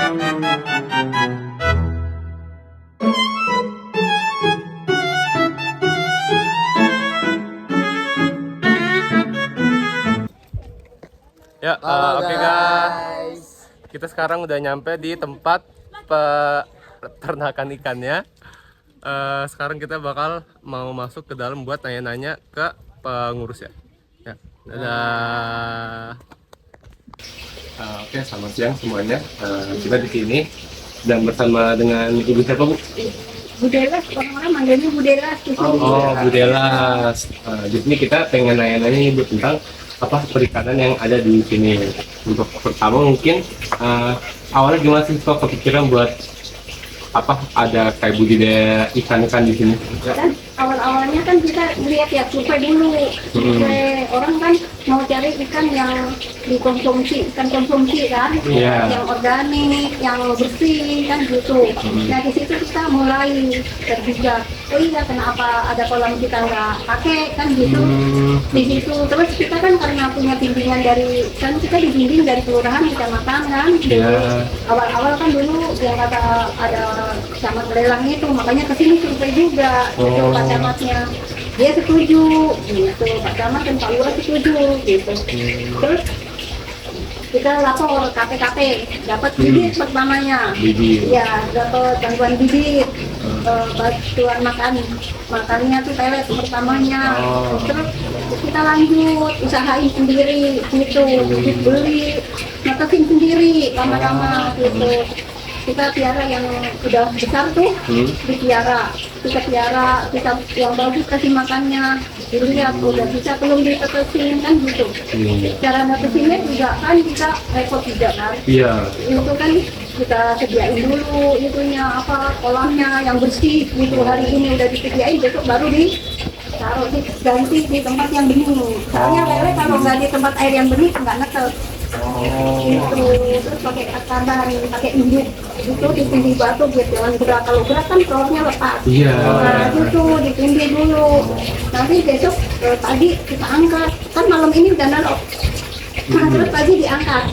Ya, oke guys. Kita sekarang udah nyampe di tempat peternakan ikannya. Sekarang kita bakal mau masuk ke dalam buat nanya-nanya ke pengurus ya. Ya, dadah. Oke, selamat siang semuanya. Kita di sini dan bersama dengan Ibu siapa, Bu? Bu Delas, orang-orang manggilnya Bu Delas. Oh, Bu Delas. Di sini kita pengen nanya-nanya Ibu tentang apa perikanan yang ada di sini. Untuk pertama mungkin awalnya gimana sih kok kepikiran buat apa ada kayak budidaya ikan-ikan di sini? Kan awal-awalnya kan kita lihat ya survei dulu. Survei orang kan mau cari ikan yang dikonsumsi, ikan konsumsi kan, yang organik, yang bersih kan gitu. Nah di situ kita mulai tergugah. Oh iya, kenapa ada kolam kita nggak pakai kan gitu. Di situ terus kita kan karena punya bimbingan dari kan kita dibimbing dari kelurahan kecamatan kan. Awal-awal kan dulu yang kata ada camat lelang itu, makanya kesini survei juga gitu Pak Camatnya. Dia setuju gitu, Pak Camat dan Pak Lurah setuju gitu. Terus kita lapor KPKP, dapat bibit pertamanya. Ya, dapat bantuan bibit, bantuan makannya tuh pelet pertamanya. Terus kita lanjut usahain sendiri gitu, beli netesin sendiri lama-lama gitu. Kita piara yang udah besar tuh, dipiara, kita yang bagus kasih makannya, dilihat udah bisa belum ditetesin kan gitu. Cara netesinnya juga kan kita repot juga kan. Itu kan kita sediain dulu itunya apa kolamnya yang bersih gitu, hari ini udah disediain, besok baru ditaruh ganti di tempat yang bening. Soalnya lele kalau nggak di tempat air yang bening nggak netes. Gitu, terus pakai tambahan, pakai induk itu ditindih batu biar jangan gerak, kalau gerak kan telurnya lepas. Nah itu ditindih dulu, nanti besok pagi kita angkat, kan malam ini udah naruh. Nah terus pagi diangkat,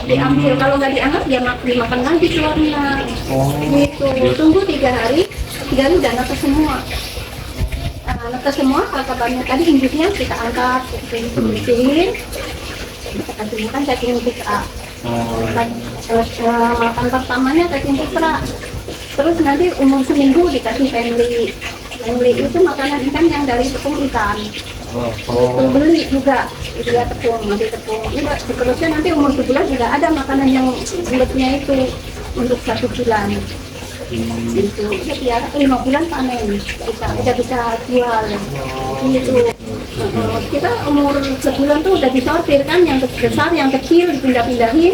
diambil, kalau nggak diangkat dia dimakan lagi telurnya. Gitu, tunggu 3 hari udah netes semua. Netes semua, kabarnya tadi induknya kita angkat, kita bersihin. Kita kasih makan cacing pitra. Makan pertamanya cacing pitra. Terus nanti umur seminggu dikasih family. Family itu makanan ikan yang dari tepung ikan. Beli juga, dia tepung, nanti tepung. Terusnya nanti umur 1 bulan juga ada makanan yang bulatnya itu untuk 1 bulan. Itu udah piara 5 bulan panen, udah bisa jual. Gitu. Kita umur 1 bulan tuh udah disortir kan, yang besar, yang kecil dipindah-pindahin.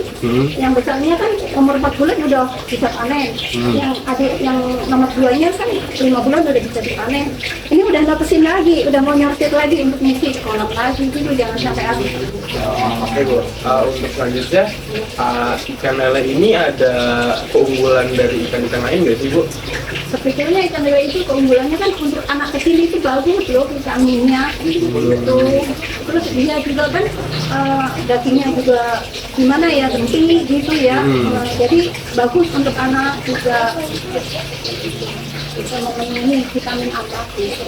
Yang besarnya kan umur 4 bulan udah bisa panen. Yang adik yang nomor 2-nya kan 5 bulan udah bisa dipanen. Ini udah netesin lagi, udah mau nyortir lagi untuk ngisi kolam lagi gitu, jangan sampai habis. Oke Bu, untuk selanjutnya ikan lele ini ada keunggulan dari ikan-ikan lain nggak sih Bu? Sebetulnya ikan lele itu keunggulannya kan untuk anak kecil itu bagus loh vitaminnya gitu. Terus dia juga kan dagingnya juga gimana ya, gempy gitu ya. Jadi bagus untuk anak juga. Bisa memenuhi vitamin anak gitu.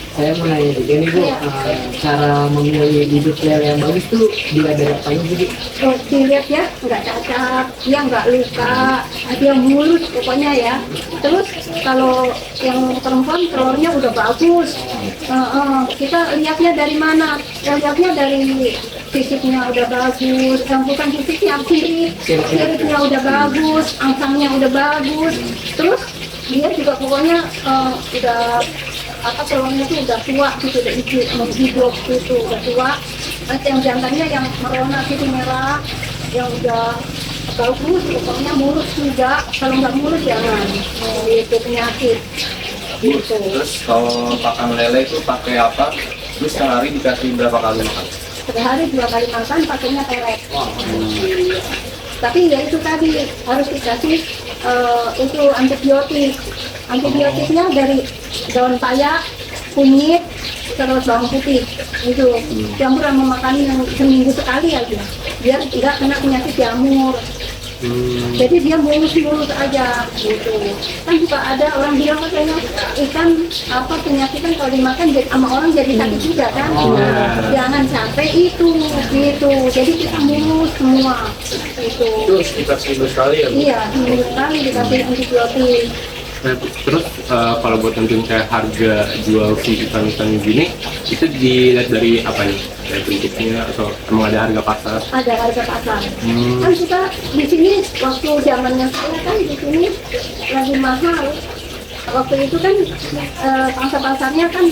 Saya mau nanya juga nih Bu, cara memilih bibit lele yang bagus tuh dilihat dari apa aja Bu? Oh, dilihat ya, nggak cacat, dia nggak luka, dia mulus pokoknya ya. Terus kalau yang perempuan telurnya udah bagus, kita lihatnya dari mana? Lihatnya dari fisiknya udah bagus, yang bukan fisiknya siripnya udah bagus, angsangnya udah bagus. Terus dia juga pokoknya udah telurnya tuh udah tua gitu, udah hidup gitu, udah tua. Terus yang jantannya yang merona gitu merah, yang udah bagus, pokoknya mulus juga. Kalau nggak mulus jangan, itu penyakit. Gitu. Terus kalau pakan lele itu pakai apa? Terus sehari dikasih berapa kali makan? Sehari 2 kali makan pakainya pelet. Tapi ya itu tadi harus dikasih itu antibiotik. Antibiotiknya dari daun paya, kunyit, terus bawang putih. Itu campur sama makanan yang seminggu sekali aja. biar tidak kena penyakit jamur. Jadi dia mulus-mulus aja gitu. Kan juga ada orang bilang katanya ikan apa penyakit kan kalau dimakan jadi sama orang jadi sakit juga kan. Jangan sampai itu gitu. Jadi kita mulus semua Itu itu. sekitar seminggu sekali ya Bu? Iya, seminggu sekali dikasih antibiotik. Nah, terus kalau buat nentuin kayak harga jual si ikan-ikan gini, itu dilihat dari apa nih? Dari bentuknya atau emang ada harga pasar? Ada harga pasar. Kan kita di sini waktu zamannya saya kan di sini lagi mahal. Waktu itu kan pasar-pasarnya kan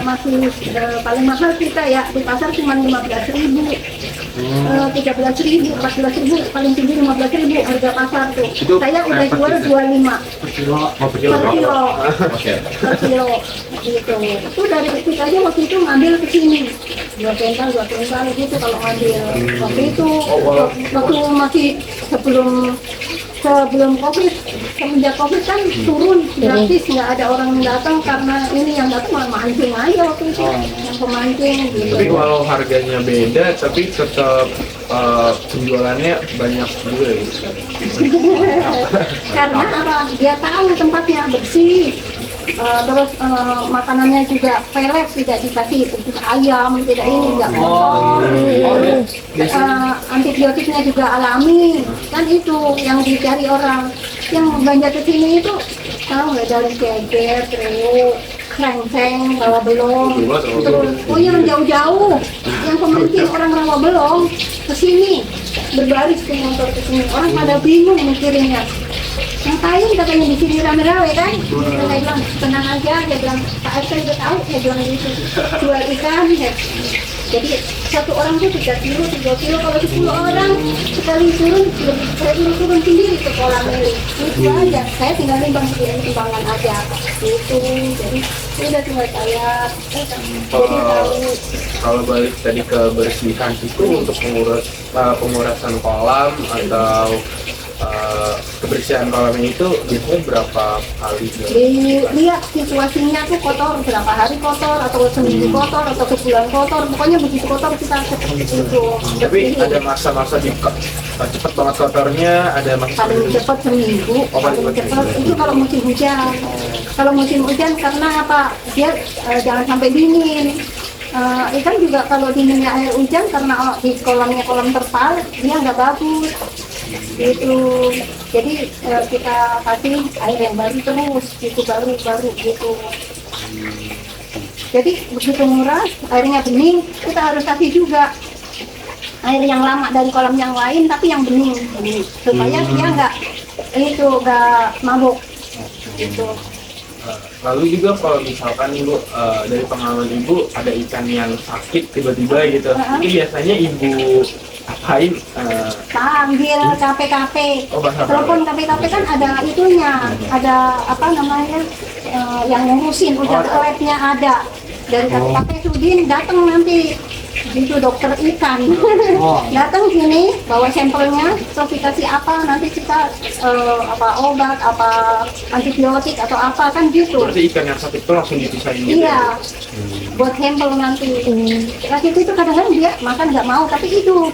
masih paling mahal kita ya di pasar cuma 15.000, 13.000, 14.000, paling tinggi 15.000 harga pasar tuh. Itu Saya udah per jual kilo? 25 Per kilo? Oh, per per kilo. Oke. Per kilo gitu. Itu dari kecil aja waktu itu ngambil ke sini 2 kuintal gitu kalau ngambil. Waktu itu waktu masih sebelum COVID, semenjak COVID kan turun gratis, nggak ada orang yang datang karena ini yang datang malah mancing aja waktu itu, yang pemancing gitu. Tapi kalau harganya beda, tapi tetap penjualannya banyak juga ya. Karena apa? Dia tahu tempatnya bersih. Terus makanannya juga pelet, tidak dikasih usus ayam, tidak ini, nggak kotor. Antibiotiknya juga alami, kan itu yang dicari orang. Yang belanja ke sini itu tahu nggak dari geger, treo, krengkeng, rawa belong. Terus, oh yang jauh-jauh, yang pemancing orang rawa belong ke sini berbaris ke motor ke sini. Orang pada bingung mikirinnya. Ngapain katanya di sini rame-rame kan? Saya bilang tenang aja, dia bilang Pak RT udah tahu, saya bilang gitu. Jual ikan ya. Jadi satu orang tuh 3 kilo, 3 kilo, kalau 10 orang sekali turun, saya turun sendiri ke kolam ini. Itu aja, saya tinggal nimbang timbangan aja. Itu, jadi udah tinggal saya. Jadi tahu. Kalau balik tadi ke bersihan itu untuk pengurasan kolam atau kebersihan kolam itu biasanya berapa kali? Lihat situasinya tuh kotor, berapa hari kotor, atau seminggu kotor, atau sebulan kotor, pokoknya begitu kotor kita itu. Tapi ada masa-masa di cepat banget kotornya, ada masa Paling cepat seminggu, paling cepat itu kalau musim hujan. Kalau musim hujan karena apa? Dia jangan sampai dingin. Ikan juga kalau dinginnya air hujan karena di kolamnya kolam terpal, dia nggak bagus. Itu jadi kita kasih air yang baru terus, itu baru gitu. Jadi begitu murah, airnya bening, kita harus kasih juga air yang lama dari kolam yang lain tapi yang bening, supaya dia nggak mabuk gitu. Lalu juga kalau misalkan Ibu dari pengalaman Ibu ada ikan yang sakit tiba-tiba gitu, itu biasanya Ibu apain? Panggil KPKP, Oh, bahasa telepon KPKP kan ada itunya, ada apa namanya yang ngurusin, udah labnya ada dari KPKP Sudin datang nanti itu dokter ikan datang sini bawa sampelnya, terus dikasih apa nanti kita apa obat, apa antibiotik atau apa kan gitu. Berarti ikan yang sakit itu langsung dipisahin gitu? Iya, buat sampel nanti. Lagi itu kadang-kadang dia makan nggak mau, tapi itu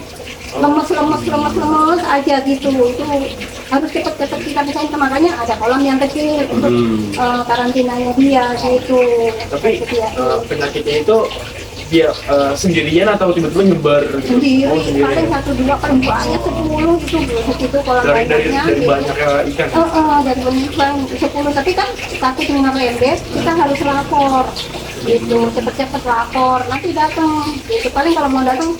lemes aja gitu. Itu harus cepet-cepet kita pisahin, makanya ada kolam yang kecil untuk karantinanya dia gitu. Tapi penyakitnya itu dia sendirian atau tiba-tiba nyebar gitu? Sendiri, Oh, paling 1-2 paling banyak 10 itu begitu kolam dari banyaknya gitu. banyaknya ikan? Dari banyak 10, tapi kan takut dengan rembes, kita harus lapor gitu, cepet-cepet lapor, nanti datang gitu. Paling kalau mau datang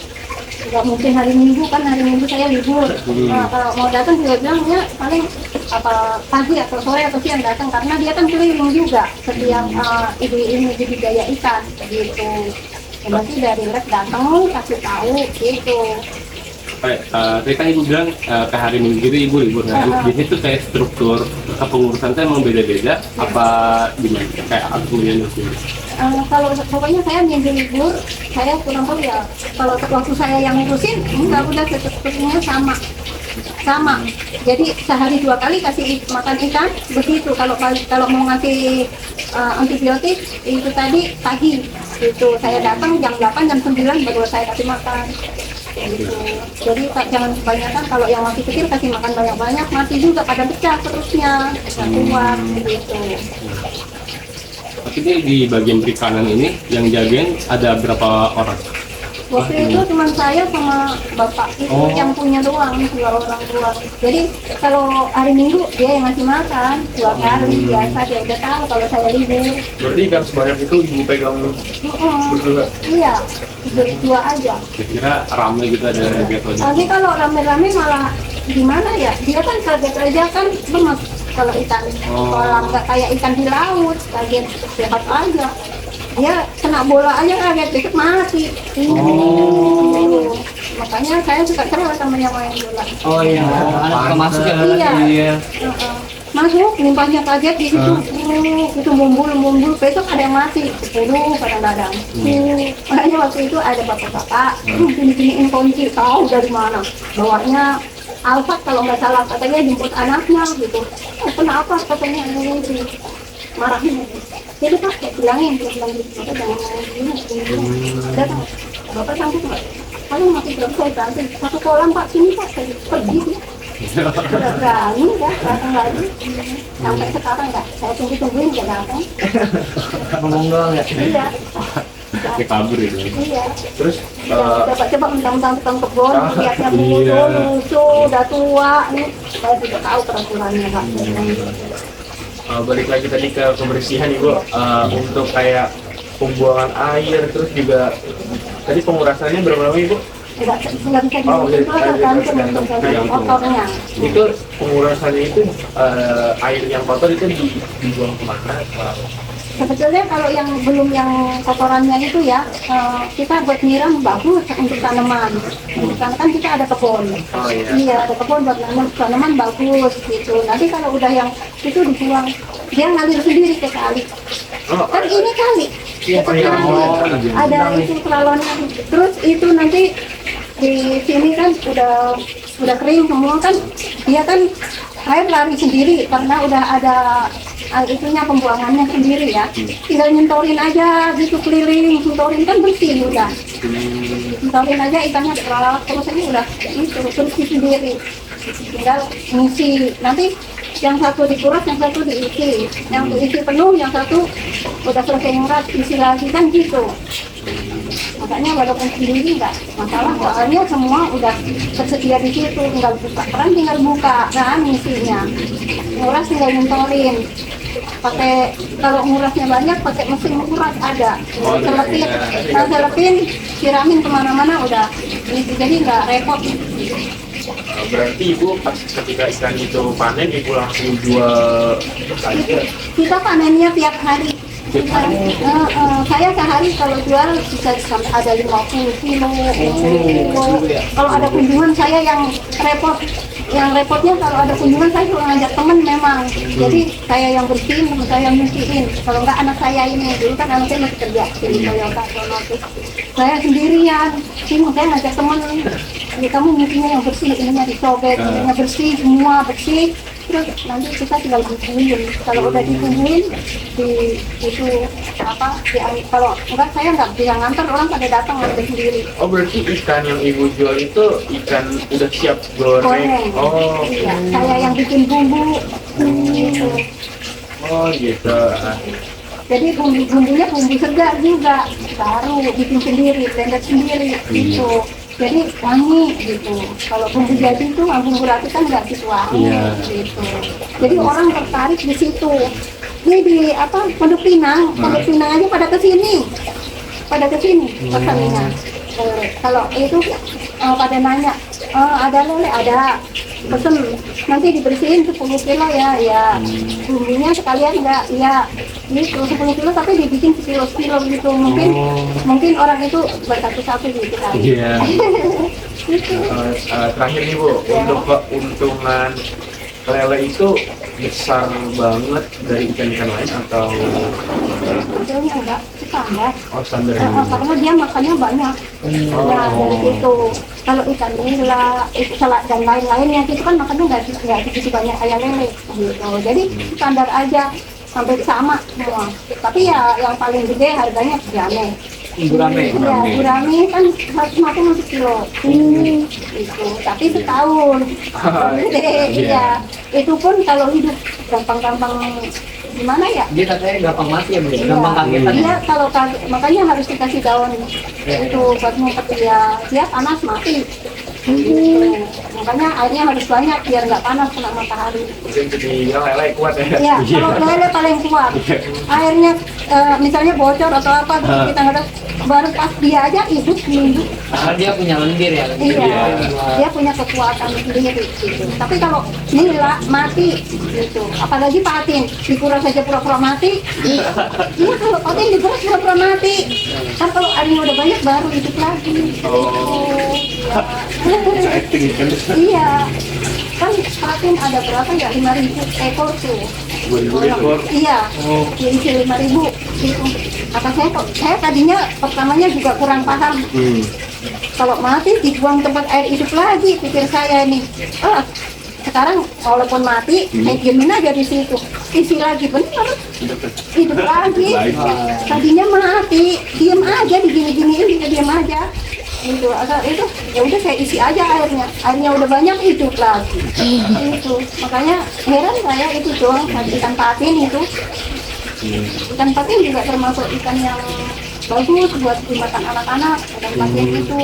nggak mungkin hari Minggu kan, hari Minggu saya libur. Kalau mau datang juga bilang ya paling apa pagi atau sore atau siang datang, karena dia kan keliling juga setiap ini budidaya ikan gitu. Ya, berarti dari rek datang kasih tahu gitu. Tadi kan Ibu bilang ke hari Minggu itu Ibu libur. Nah, di situ kayak struktur kepengurusan itu emang beda-beda apa gimana? Kayak aku yang Kalau pokoknya saya minggu libur, saya kurang tahu ya. Kalau waktu saya yang ngurusin, enggak, udah strukturnya sama. Jadi sehari 2 kali kasih makan ikan begitu. Kalau mau ngasih antibiotik itu tadi pagi itu saya datang jam 8 jam 9 baru saya kasih makan Gitu. Jadi jangan kebanyakan, kalau yang masih kecil kasih makan banyak-banyak, mati juga pada pecah perutnya, nggak kuat gitu. Tapi di bagian perikanan ini yang jagain ada berapa orang? Waktu itu cuma saya sama bapak itu yang punya doang, 2 orang doang. Jadi kalau hari Minggu dia yang ngasih makan 2 kali, biasa dia udah tahu kalau saya libur. Berarti ikan sebanyak itu ibu pegang berdua? Iya, berdua aja. Kira-kira ramai gitu ada jatuhnya? Nanti kalau rame-rame malah gimana ya? Dia kan kaget aja kan lemas kalau ikan kolam, nggak kayak ikan di laut, kaget sehat aja. Dia kena bola aja kaget dikit mati. Makanya saya suka cerewet sama yang main bola. Oh iya, anak masuk ya. Iya. Masuk, limpahnya kaget di situ. Itu mumbul, besok ada yang mati, 10 kadang-kadang. Makanya waktu itu ada bapak-bapak, gini-giniin kunci, tahu dari mana. Bawanya Alfat kalau nggak salah, katanya jemput anaknya gitu. Kenapa katanya ini marahnya? Jadi Pak, saya bilangin, dia bilang gitu, Bapak jangan main gini. Datang, Bapak sanggup nggak? Kalau masih belum saya bantu, 1 kolam Pak, sini Pak, saya pergi ya. Udah berani ya, datang lagi. Sampai sekarang nggak, saya tungguin dia datang. Ngomong doang ya. Iya. Kayak kabur itu. Iya. Terus Coba mentang-mentang tukang kebun, lihatnya muncul, lucu, udah tua, nih. Saya juga tahu peraturannya Pak. balik lagi tadi ke kebersihan Ibu, untuk kayak pembuangan air, terus juga tadi pengurasannya berapa lama Ibu? Nggak bisa tergantung kotornya. Itu pengurasannya itu air yang kotor itu dibuang kemana? Sebetulnya kalau yang belum yang kotorannya itu ya, kita buat nyiram bagus untuk tanaman. Karena kan kita ada kebun. Oh, iya. Iya, ada kebun buat tanaman bagus gitu. Nanti kalau udah yang itu dibuang, dia ngalir sendiri ke kali. Kan ini kali. Ada itu peralonnya. Terus itu nanti di sini kan udah kering semua kan, dia kan air lari sendiri karena udah ada itunya pembuangannya sendiri ya. Tinggal nyentorin aja gitu keliling, nyentorin kan bersih udah. Nyentorin aja ikannya terlalu terus ini udah itu bersih sendiri. Tinggal ngisi. Nanti yang satu dikuras, yang satu diisi. Yang diisi penuh, yang satu udah selesai nguras, isi lagi kan gitu. Makanya walaupun sendiri nggak masalah, soalnya semua udah tersedia di situ, tinggal buka keran, tinggal buka kan isinya. Nguras tinggal nyentorin. Pakai kalau ngurasnya banyak pakai mesin nguras ada. Selepin, siramin kemana-mana udah. Jadi nggak repot. Berarti Ibu pas ketika ikan itu panen, Ibu langsung jual saja? Kita panennya tiap hari. Saya sehari kalau jual bisa sampai ada 50 kilo. Kalau ada kunjungan saya yang repot. Yang repotnya kalau ada kunjungan saya suka ngajak temen memang. Jadi saya yang bersihin, teman saya yang nyuciin. Kalau enggak anak saya ini, dulu kan anak saya masih kerja di Toyota otomotif. Saya sendirian, ini saya ngajak temen. Jadi kamu nyucinya yang bersih, ininya disobek, ininya bersih, semua bersih. Terus nanti kita tinggal bumbuin. Kalau udah dibumbuin, itu apa? Kalau enggak saya nggak bisa nganter, orang pada datang ngambil sendiri. Oh berarti ikan yang Ibu jual itu ikan udah siap goreng? Oh, iya. Saya yang bikin bumbu. Oh gitu. Jadi bumbunya bumbu segar juga, baru bikin sendiri, blender sendiri gitu. Jadi wangi gitu. Kalau bumbu jadi itu, bumbu rati kan nggak gitu wangi gitu. Jadi orang tertarik di situ. Ini di apa? Pondok Pinang aja pada kesini, pesannya. Kalau itu pada nanya, ada lele, ada pesen, nanti dibersihin 10 kilo ya, bumbunya sekalian enggak, ya gitu 10 kilo tapi dibikin sekilo gitu, mungkin orang itu buat satu-satu gitu kan. Iya. Gitu. Terakhir nih Bu, untuk keuntungan lele itu besar banget dari ikan-ikan lain atau? Sebetulnya enggak, standar. Oh standar. Karena dia makannya banyak. Nah, dari situ. Kalau ikan nila, salak dan lain-lainnya itu kan makannya nggak begitu banyak kayak lele gitu. Jadi standar aja sampai sama semua. Tapi ya yang paling gede harganya gede. gurame. Iya, gurame kan 150 kilo. Itu, tapi setahun. Iya, itu pun kalau hidup gampang-gampang gimana ya? Dia katanya gampang mati ya, Bu? Iya, Gampang kagetan. iya, kalau makanya harus dikasih daun itu buat ngumpet dia panas mati. Makanya airnya harus banyak biar nggak panas kena matahari. Mungkin jadi lele kuat ya. Iya, kalau lele paling kuat. Airnya misalnya bocor atau apa, terus kita nggak baru pas dia aja hidup seminggu. Karena dia punya lendir ya. Iya, dia punya kekuatan sendiri gitu. Tapi kalau nila mati gitu, apalagi patin dikuras saja pura-pura mati. Iya, kalau patin dikuras pura-pura mati. Kan kalau airnya udah banyak baru hidup lagi. Acting kan. Iya, kan patin ada berapa ya? 5.000 ekor tuh. 2000 ekor. Iya, diisi 5.000 gitu. Kata saya tadinya pertamanya juga kurang paham. Kalau mati dibuang tempat air hidup lagi, pikir saya ini. Sekarang walaupun mati, saya diemin aja di situ. Isi lagi bener, hidup lagi. Tadinya mati, diem aja digini-giniin, diem aja. Itu asal itu ya udah saya isi aja airnya udah banyak hidup lagi. Itu makanya heran saya itu doang ikan patin itu. Ikan patin juga termasuk ikan yang bagus buat dimakan anak-anak. Ikan patin itu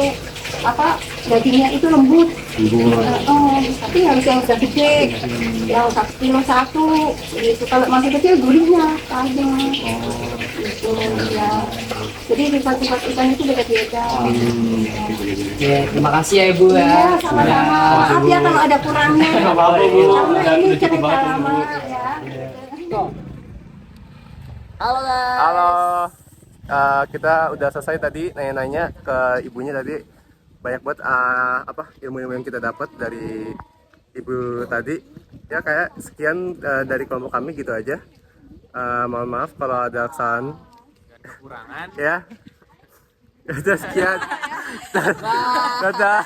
apa dagingnya itu lembut. Tapi harus yang udah gede, yang 1 kilo 1 gitu. Kalau masih kecil gurihnya tajam. Itu ya. Jadi sifat-sifat ikan itu beda-beda. Ya, terima kasih ya Ibu ya. Iya, sama-sama. Maaf ya kalau ada kurangnya. Nggak apa-apa, Bu. Karena ini Udah cukup cerita banget, Bu. lama ya. Halo guys. Halo. Kita udah selesai tadi nanya-nanya ke ibunya tadi. Banyak banget ilmu-ilmu yang kita dapat dari ibu tadi. Ya kayak sekian dari kelompok kami gitu aja. Mohon maaf kalau ada kesalahan. Kekurangan. Ya. Udah sekian. Dadah.